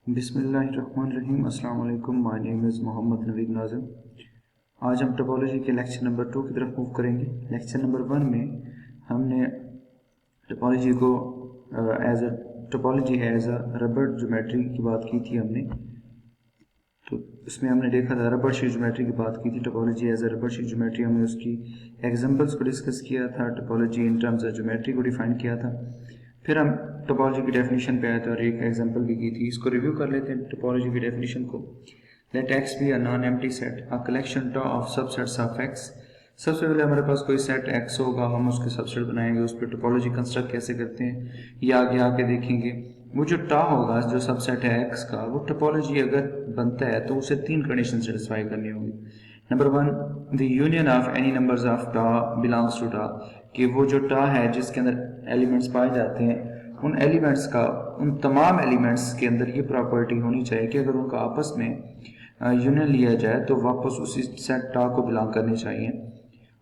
बिस्मिल्लाहिर्रहमानिर्रहीम। अस्सलाम वालेकुम। My name is Mohammad Naveed Nazim. आज हम टोपोलॉजी के लेक्चर नंबर 2 की तरफ मूव करेंगे। लेक्चर नंबर 1 में हमने टोपोलॉजी को topology as a rubber geometry की बात की थी हमने। तो इसमें हमने देखा था रबर शीट ज्योमेट्री की बात की थी। Topology as a rubber sheet geometry हमने उसकी एग्जांपल्स को डिस्कस किया था। Topology in terms of geometry को डिफाइन किया था। फिर हम टोपोलॉजी की डेफिनेशन पे आए थे और एक एग्जांपल भी की थी। इसको रिव्यू कर लेते हैं टोपोलॉजी की डेफिनेशन को। Let X be a non empty set, a collection of subsets of X. सबसे पहले हमारे पास कोई सेट एक्स होगा, हम उसके सबसेट बनाएंगे, उस पर टोपोलॉजी कंस्ट्रक्ट कैसे करते हैं ये आगे आके देखेंगे। वो जो टा होगा, जो सबसेट है एक्स का, वो टोपोलॉजी अगर बनता है तो उसे 3 कंडीशन सेटिस्फाई करनी होगी। Number 1, the union of any numbers of टा बिलोंग्स टू टा, कि वो जो टा है जिसके अंदर एलिमेंट्स पाए जाते हैं, उन एलिमेंट्स का, उन तमाम एलिमेंट्स के अंदर ये प्रॉपर्टी होनी चाहिए कि अगर उनका आपस में यूनियन लिया जाए तो वापस उसी सेट टा को बिलोंग करने चाहिए।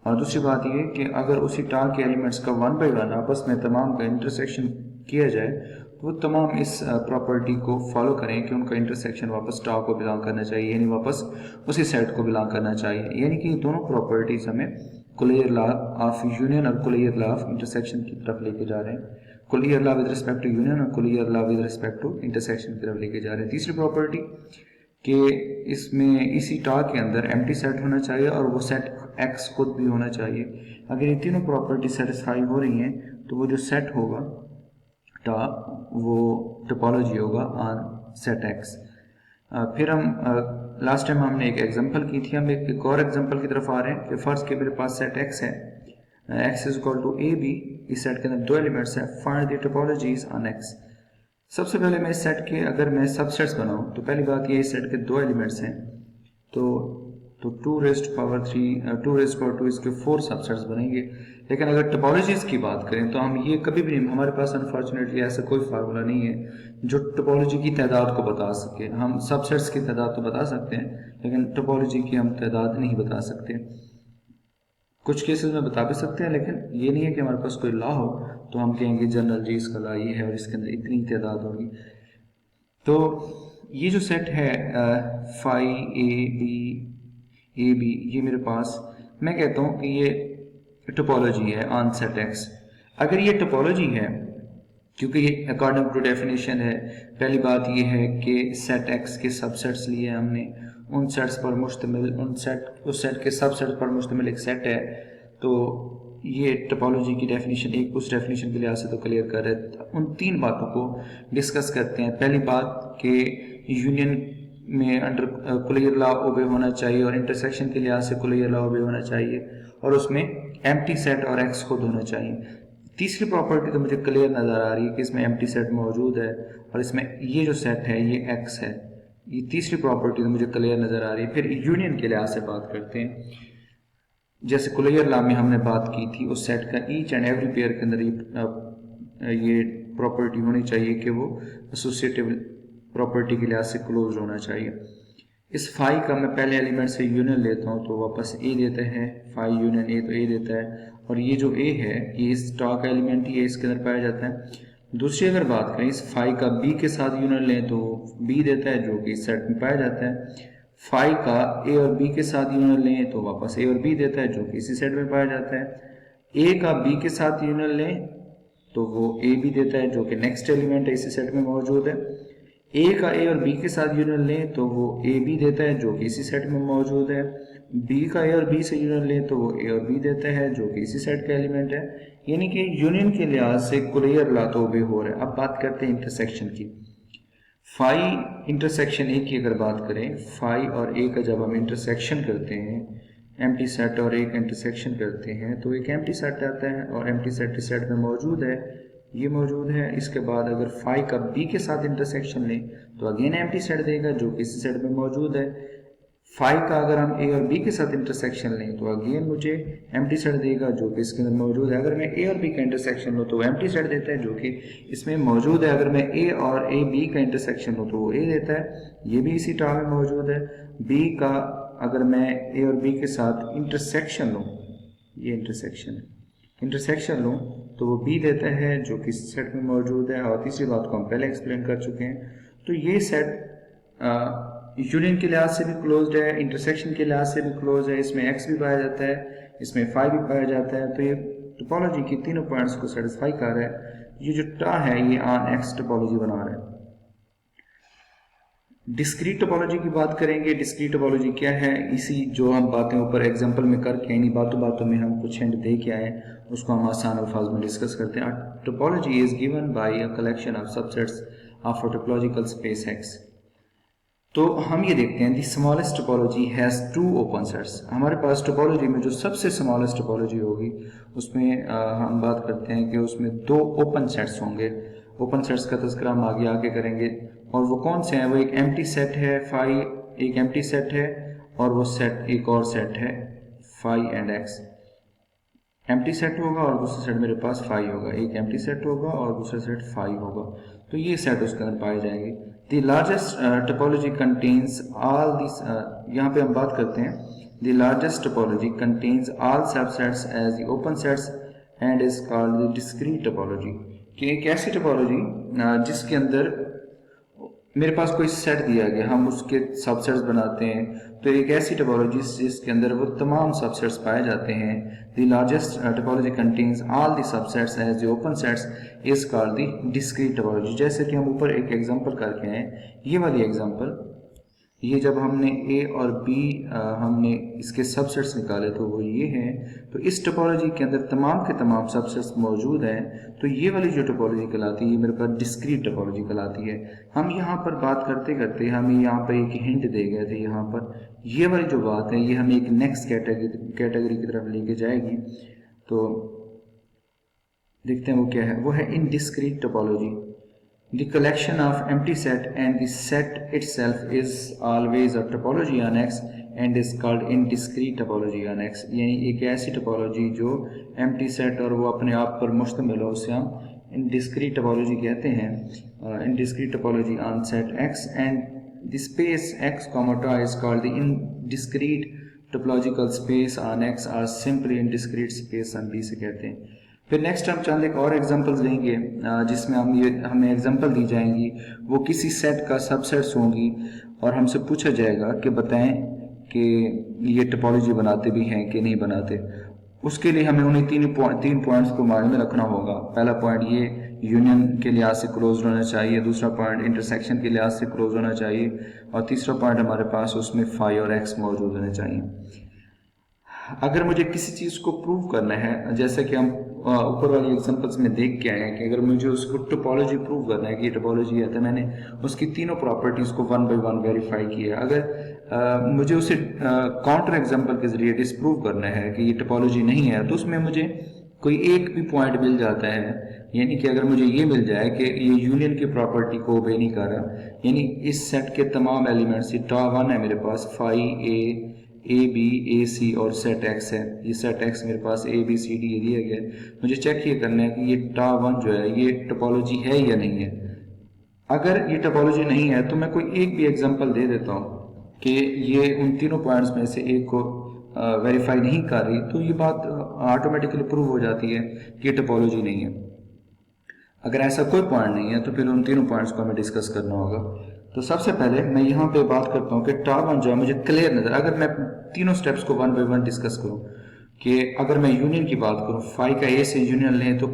और दूसरी बात ये कि अगर उसी टा के एलिमेंट्स का 1 बाई 1 आपस में तमाम का इंटरसेक्शन किया जाए तो वो तमाम इस प्रॉपर्टी को फॉलो करें कि उनका इंटरसेक्शन वापस टा को बिलोंग करना चाहिए, यानी वापस उसी सेट को बिलोंग करना चाहिए। यानी कि दोनों प्रॉपर्टीज हमें कुलियर लॉ ऑफ यूनियन और कुलियर लॉ ऑफ इंटरसेक्शन की तरफ लेके जा रहे हैं। कुलियर law with respect to union और कुलियर law with respect to intersection की तरफ लेके जा रहे हैं। तीसरी प्रॉपर्टी कि इसमें इसी टा के अंदर एम्प्टी सेट होना चाहिए और वो सेट एक्स खुद भी होना चाहिए। अगर ये तीनों प्रॉपर्टी सेटिस्फाई हो रही हैं तो वो जो सेट होगा टा, वो टोपोलॉजी होगा ऑन सेट एक्स। फिर हम लास्ट टाइम हमने एक एग्जांपल की थी, हम एक और एग्जांपल की तरफ आ रहे हैं कि फर्ज के मेरे पास सेट एक्स है, X is equal to A B. इस सेट के अंदर 2 एलिमेंट्स है, find the topologies on X. सबसे पहले मैं इस सेट के अगर मैं सबसेट्स बनाऊं तो पहली बात ये, इस सेट के 2 एलिमेंट्स हैं तो 2 रेज़्ड पावर 3 2 रेज़्ड पावर 2 इसके 4 सबसेट्स बनेंगे। लेकिन अगर टोपोलॉजीज की बात करें तो हम ये कभी भी नहीं, हमारे पास अनफॉर्चुनेटली ऐसा कोई फार्मूला नहीं है जो टोपोलॉजी की तादाद को बता सके। हम सबसेट्स की तादाद तो बता सकते हैं लेकिन टोपोलॉजी की हम तादाद नहीं बता सकते। कुछ केसेस में बता भी सकते हैं लेकिन ये नहीं है कि हमारे पास कोई लॉ हो तो हम कहेंगे जनरल जी इसका लॉ ये है और इसके अंदर इतनी तादाद होगी। तो ये जो सेट है फाई ए बी, ये मेरे पास, मैं कहता हूँ कि ये टोपोलॉजी है ऑन सेट एक्स। अगर ये टोपोलॉजी है, क्योंकि ये अकॉर्डिंग टू डेफिनेशन है, पहली बात ये है कि सेट एक्स के सबसेट्स लिए हमने उन सेट्स पर मुश्तमिल, उस सेट के सबसेट पर मुश्तमिल एक सेट है। तो ये टोपोलॉजी की डेफिनेशन एक उस डेफिनेशन के लिहाज से तो क्लियर कर रहे हैं। उन 3 बातों को डिस्कस करते हैं। पहली बात कि यूनियन में अंडर कुलियर लॉ ओबे होना चाहिए और इंटरसेक्शन के लिहाज से कुलियर लॉ ओबे होना चाहिए और उसमें एम्प्टी सेट और एक्स खुद होना चाहिए। तीसरी प्रॉपर्टी तो मुझे क्लियर नज़र आ रही है कि इसमें एम्प्टी सेट मौजूद है और इसमें ये जो सेट है ये एक्स है। ये तीसरी प्रॉपर्टी तो मुझे क्लियर नज़र आ रही है। फिर यूनियन के लिहाज से बात करते हैं। जैसे कुलियर लॉ में हमने बात की थी, उस सेट का ईच एंड एवरी पेयर के अंदर ये प्रॉपर्टी होनी चाहिए कि वो एसोसिएटिव प्रॉपर्टी के लिहाज से क्लोज होना चाहिए। इस फाई का मैं पहले एलिमेंट से यूनियन लेता हूँ तो वापस ए देता है, फाई यूनियन ए तो ए देता है और ये जो ए है ये इस टा का एलिमेंट ही है, इसके अंदर पाया जाता है। दूसरी अगर बात करें इस फाई का बी के साथ यूनियन लें तो बी देता है जो कि इस सेट में पाया जाता है। फाई का ए और बी के साथ यूनियन लें तो वापस ए और बी देता है जो कि इसी सेट में पाया जाता है। ए का बी के साथ यूनियन लें तो वो ए बी देता है जो कि नेक्स्ट एलिमेंट है, इसी सेट में मौजूद है। ए का ए और बी के साथ यूनियन लें तो वो ए बी देता है जो कि इसी सेट में मौजूद है। बी का ए और बी से यूनियन लें तो वो ए और बी देता है जो कि इसी सेट का एलिमेंट है। यानी कि यूनियन के लिहाज से कुलियर लॉ तो ओबे हो रहा है। अब बात करते हैं इंटरसेक्शन की। फाई इंटरसेक्शन ए की अगर बात करें, फाई और ए का जब हम इंटरसेक्शन करते हैं, एम्प्टी सेट और ए का इंटरसेक्शन करते हैं तो एक एम्प्टी सेट आता है और एम्प्टी सेट इस सेट में मौजूद है, ये मौजूद है। इसके बाद अगर फाई का बी के साथ इंटरसेक्शन लें तो अगेन एम्प्टी सेट देगा जो कि इसी सेट में मौजूद है। फाई का अगर हम ए और बी के साथ इंटरसेक्शन लें तो अगेन मुझे एम्प्टी सेट देगा जो कि इसके अंदर मौजूद है। अगर मैं ए और बी का इंटरसेक्शन लूँ तो एम्प्टी सेट देता है जो कि इसमें मौजूद है। अगर मैं ए और ए बी का इंटरसेक्शन लूँ तो वो ए देता है, ये भी इसी टा में मौजूद है। बी का अगर मैं ए और बी के साथ इंटरसेक्शन लूँ, ये इंटरसेक्शन है, इंटरसेक्शन लूँ तो वो बी देता है जो कि सेट में मौजूद है। और तीसरी बात को हम पहले एक्सप्लेन कर चुके हैं। तो ये सेट यूनियन के लिहाज से भी क्लोज्ड है, इंटरसेक्शन के लिहाज से भी क्लोज है, इसमें x भी पाया जाता है, इसमें फाई भी पाया जाता है। तो ये टोपोलॉजी की तीनों पॉइंट्स को सेटिस्फाई कर रहा है। ये जो टा है ये ऑन x टोपोलॉजी बना रहा है। डिस्क्रीट टोपोलॉजी की बात करेंगे। डिस्क्रीट टोपोलॉजी क्या है, इसी जो हम बातें ऊपर एग्जांपल में करके यानी बातों बातों में हम कुछ हिंट दे के आए उसको हम आसान अल्फाज में डिस्कस करते हैं। Topology is given by a collection of subsets of a topological space x। तो हम ये देखते हैं the smallest topology has 2 open sets. हमारे पास टोपोलॉजी में जो सबसे स्मॉलेस्ट टोपोलॉजी होगी उसमें हम बात करते हैं कि उसमें 2 ओपन सेट्स होंगे। ओपन सेट्स का तज़किरा हम आगे करेंगे और वो कौन से हैं। वो एक एम्प्टी सेट है फाई, एक एम्प्टी सेट है और वो सेट एक और सेट है phi and X. Empty set होगा और दूसरा सेट मेरे पास फाई होगा, एक एम्प्टी सेट होगा और दूसरा सेट फाई होगा। तो ये सेट उसके अंदर पाए जाएंगे। The largest topology contains all this, यहाँ पे हम बात करते हैं the largest topology contains all subsets as the open sets and is called the discrete topology. कि एक ऐसी टोपोलॉजी जिसके अंदर मेरे पास कोई सेट दिया गया, हम उसके सबसेट्स बनाते हैं, तो एक ऐसी टोपोलॉजी जिसके अंदर वो तमाम सबसेट्स पाए जाते हैं। The largest topology contains all the subsets as the open sets is called the discrete topology. जैसे कि हम ऊपर एक एग्जांपल करके आए, ये वाली एग्जांपल, ये जब हमने a और b हमने इसके सबसेट्स निकाले तो वो ये हैं। तो इस टोपोलॉजी के अंदर तमाम के तमाम सबसेट्स मौजूद हैं। तो ये वाली जो टोपोलॉजी कहलाती है ये मेरे पास डिस्क्रीट टोपोलॉजी कहलाती है। हम यहाँ पर बात करते करते हमें यहाँ पर एक हिंट दे गए थे, यहाँ पर ये वाली जो बात है ये हमें एक नेक्स्ट कैटेगरी की तरफ लेके जाएगी। तो देखते हैं वो क्या है। वो है indiscrete topology. The collection of empty set and the set itself is always a topology on X and is called indiscrete topology on X। यानी एक ऐसी टोपोलॉजी जो empty set और वो अपने आप पर मुश्तमिल हो उसे हम indiscrete topology कहते हैं। indiscrete topology on set X and the space X comma ta is called the indiscrete topological space on X or simply indiscrete space on B से कहते हैं। फिर नेक्स्ट हम चंद एक और एग्जांपल्स लेंगे जिसमें हमें एग्जांपल दी जाएंगी, वो किसी सेट का सबसेट्स होंगी और हमसे पूछा जाएगा कि बताएं कि ये टोपोलॉजी बनाते भी हैं कि नहीं बनाते। उसके लिए हमें उन्हें तीन पॉइंट्स को माइंड में रखना होगा। पहला पॉइंट ये यूनियन के लिहाज से क्लोज होना चाहिए, दूसरा पॉइंट इंटरसेक्शन के लिहाज से क्लोज होना चाहिए और तीसरा पॉइंट हमारे पास उसमें फाई और एक्स मौजूद होने चाहिए। अगर मुझे किसी चीज़ को प्रूव करना है, जैसे कि हम ऊपर वाली एग्जांपल्स में देख के आए हैं कि अगर मुझे उसको टोपोलॉजी प्रूव करना है कि ये टोपोलॉजी है तो मैंने उसकी तीनों प्रॉपर्टीज़ को 1 बाय 1 वेरीफाई किया। अगर मुझे उसे काउंटर एग्जांपल के जरिए डिस्प्रूव करना है कि ये टोपोलॉजी नहीं है तो उसमें मुझे कोई एक भी पॉइंट मिल जाता है। यानी कि अगर मुझे ये मिल जाए कि ये यूनियन की प्रॉपर्टी को ओबे नहीं कर रहा, यानी इस सेट के तमाम एलिमेंट्स, टा 1 है मेरे पास, फाई ए बी ए सी और सेट एक्स है। ये सेट एक्स मेरे पास ए बी सी डी दिया गया है। मुझे चेक ये करना है कि ये टा 1 जो है ये टोपोलॉजी है या नहीं है। अगर ये टोपोलॉजी नहीं है तो मैं कोई एक भी एग्जांपल दे देता हूँ कि ये उन तीनों पॉइंट्स में से एक को वेरीफाई नहीं कर रही, तो ये बात ऑटोमेटिकली प्रूव हो जाती है कि ये टोपोलॉजी नहीं है। अगर ऐसा कोई पॉइंट नहीं है तो फिर उन तीनों पॉइंट्स को हमें डिस्कस करना होगा। तो सबसे पहले मैं यहाँ पे बात करता हूँ कि टा 1 जो है मुझे क्लियर नजर, अगर मैं तीनों स्टेप्स को 1 बाय 1 डिस्कस करूँ कि अगर मैं यूनियन की बात करूँ, फाई का ए से यूनियन लें तो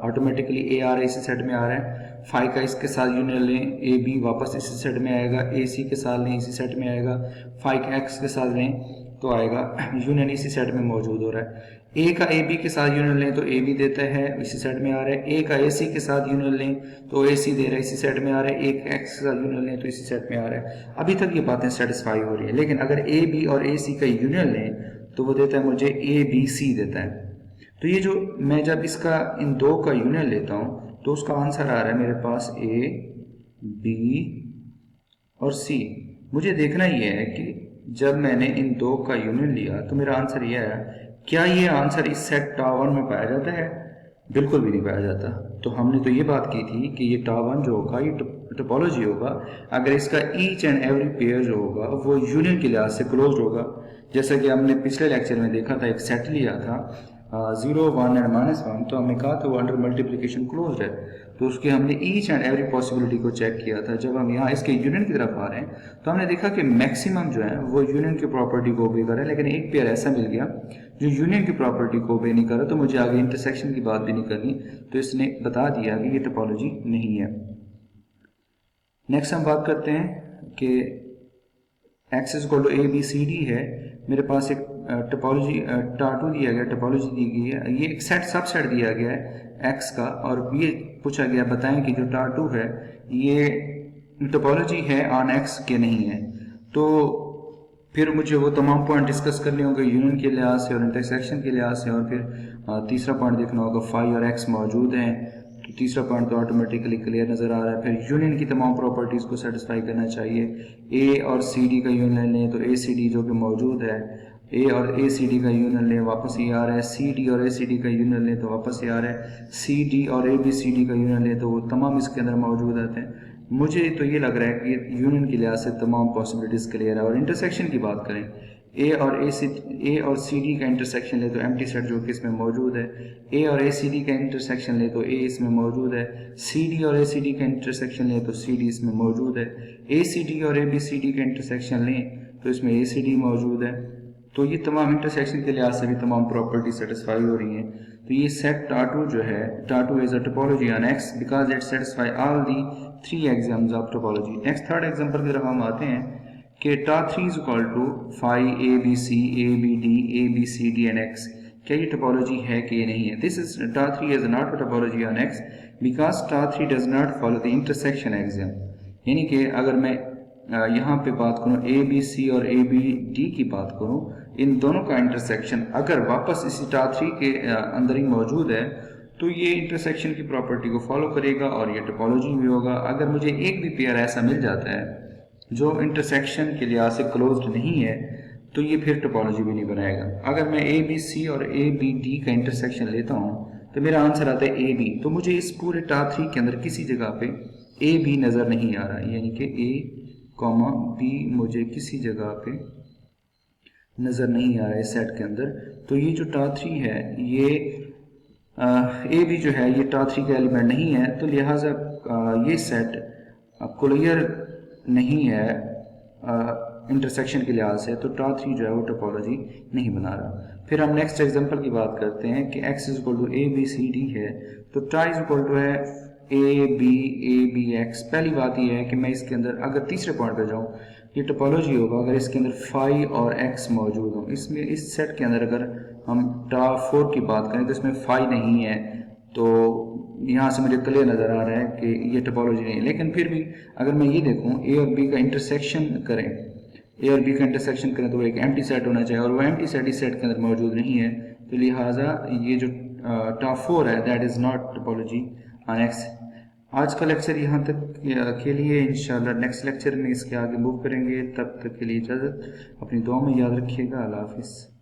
ऑटोमेटिकली ए आ रहा है, इसी सेट में आ रहा है। फाई का इसके साथ यूनियन लें, ए बी वापस इसी सेट में आएगा, ए सी के साथ लें इसी सेट में आएगा, फाई का एक्स के साथ लें तो आएगा, यूनियन इसी सेट में मौजूद हो रहा है। ए का ए बी के साथ यूनियन लें तो ए बी देता है, इसी सेट में आ रहा है। ए का ए सी के साथ यूनियन लें तो ए सी दे रहा है, इसी सेट में आ रहा है। ए का एक्स के साथ यूनियन लें तो इसी सेट में आ रहा है। अभी तक ये बातें सेटिस्फाई हो रही है, लेकिन अगर ए बी और ए सी का यूनियन लें तो वो देता है मुझे ए बी सी देता है। तो ये जो मैं जब इसका इन दो का यूनियन लेता हूँ तो उसका आंसर आ रहा है मेरे पास ए बी और सी। मुझे देखना ये है कि जब मैंने इन दो का यूनियन लिया तो मेरा आंसर ये है, क्या ये आंसर इस सेट टा 1 में पाया जाता है? बिल्कुल भी नहीं पाया जाता। तो हमने तो ये बात की थी कि ये टा 1 जो होगा ये टोपोलॉजी होगा अगर इसका ईच एंड एवरी पेयर जो होगा वो यूनियन के लिहाज से क्लोज होगा। जैसा कि हमने पिछले लेक्चर में देखा था, एक सेट लिया था 0 1 एंड -1, तो हमने कहा था वो अंडर मल्टीप्लिकेशन क्लोज्ड है। तो उसके हमने ईच एंड एवरी पॉसिबिलिटी को चेक किया था। जब हम यहाँ इसके यूनियन की तरफ आ रहे हैं तो हमने देखा कि मैक्सिमम जो है वो यूनियन की प्रॉपर्टी को ओबे कर रहा है, लेकिन एक पेयर ऐसा मिल गया जो यूनियन की प्रॉपर्टी को ओबे नहीं कर रहा, तो मुझे आगे इंटरसेक्शन की बात भी नहीं करनी, तो इसने बता दिया कि ये टोपोलॉजी नहीं है। नेक्स्ट हम बात करते हैं कि X is equal to A B C D है, मेरे पास एक टोपोलॉजी टाटू दिया गया, टोपोलॉजी दी गई है, ये एक सेट सबसेट दिया गया है एक्स का, और ये पूछा गया बताएं कि जो टाटू है ये टोपोलॉजी है ऑन एक्स के नहीं है। तो फिर मुझे वो तमाम पॉइंट डिस्कस करने होंगे यूनियन के लिहाज से और इंटरसेक्शन के लिहाज से, और फिर तीसरा पॉइंट देखना होगा फाई और एक्स मौजूद हैं, तो तीसरा पॉइंट तो ऑटोमेटिकली क्लियर नज़र आ रहा है। फिर यूनियन की तमाम प्रॉपर्टीज़ को सेटिस्फाई करना चाहिए। ए और सी डी का यूनियन लें तो ए सी डी जो कि मौजूद है, ए और ए सी डी का यूनियन लें वापस ये आ रहा है, सी डी और ए सी डी का यूनियन लें तो वापस ये आ रहा है, सी डी और ए बी सी डी का यूनियन लें तो वो तमाम इसके अंदर मौजूद आते हैं। मुझे तो ये लग रहा है कि यूनियन के लिहाज से तमाम पॉसिबिलिटीज़ क्लियर है। और इंटरसेक्शन की बात करें, ए और सी डी का इंटरसेक्शन ले तो एम्प्टी सेट जो कि इसमें मौजूद है, ए और ए सी डी का इंटरसेक्शन ले तो ए इसमें मौजूद है, सी डी और ए सी डी का इंटरसेक्शन ले तो सी डी इसमें मौजूद है, ए सी डी और ए बी सी डी का इंटरसेक्शन लें तो इसमें ए सी डी मौजूद है। तो ये तमाम इंटरसेक्शन के लिहाज से भी तमाम प्रॉपर्टी सेटिस्फाई हो रही हैं। तो ये सेट टाटू जो है, tau is a topology on X because it satisfy all the 3 axioms of topology. Next third example की तरफ हम आते हैं कि tau 3 is equal to phi A B C A B D A B C D and X. क्या ये topology है कि नहीं है? दिस इज टा 3 is not a topology on X because टा 3 does not follow the intersection exam. यानी कि अगर मैं यहाँ पे बात करूँ ए बी सी और ए बी डी की बात करूँ, इन दोनों का इंटरसेक्शन अगर वापस इसी टा 3 के अंदर ही मौजूद है तो ये इंटरसेक्शन की प्रॉपर्टी को फॉलो करेगा और ये टोपोलॉजी भी होगा। अगर मुझे एक भी पेयर ऐसा मिल जाता है जो इंटरसेक्शन के लिहाज से क्लोज्ड नहीं है तो ये फिर टोपोलॉजी भी नहीं बनाएगा। अगर मैं ए बी सी और ए बी डी का इंटरसेक्शन लेता हूँ तो मेरा आंसर आता है ए बी, तो मुझे इस पूरे टा 3 के अंदर किसी जगह पे ए बी नज़र नहीं आ रहा, यानी कि ए कॉमा बी मुझे किसी जगह पे नज़र नहीं आ रहा है सेट के अंदर। तो ये जो टा 3 है ये ए बी जो है ये टा 3 का एलिमेंट नहीं है, तो लिहाजा ये सेट क्लियर नहीं है इंटरसेक्शन के लिहाज से, तो टा 3 जो है वो टोपोलॉजी नहीं बना रहा। फिर हम नेक्स्ट एग्जांपल की बात करते हैं कि x is equal to A B C D है, तो टा इज इक्वल टू है ए बी एक्स। पहली बात यह है कि मैं इसके अंदर अगर तीसरे पॉइंट पे जाऊँ ये टोपोलॉजी होगा अगर इसके अंदर फाई और एक्स मौजूद हो। इसमें इस सेट के अंदर अगर हम टा 4 की बात करें तो इसमें फाई नहीं है, तो यहाँ से मुझे क्लियर नज़र आ रहा है कि ये टोपोलॉजी नहीं है। लेकिन फिर भी अगर मैं ये देखूँ ए और बी का इंटरसेक्शन करें, ए और बी का इंटरसेक्शन करें तो वो एक एम्प्टी सेट होना चाहिए और वो एम्प्टी सेट इस सेट के अंदर मौजूद नहीं है, तो लिहाजा ये जो टा 4 है that is not topology on x. आज का लेक्चर यहाँ तक के लिए, इंशाल्लाह नेक्स्ट लेक्चर में इसके आगे मूव करेंगे। तब तक के लिए इजाज़त, अपनी दुआ में याद रखिएगा। अल्लाह हाफिज़।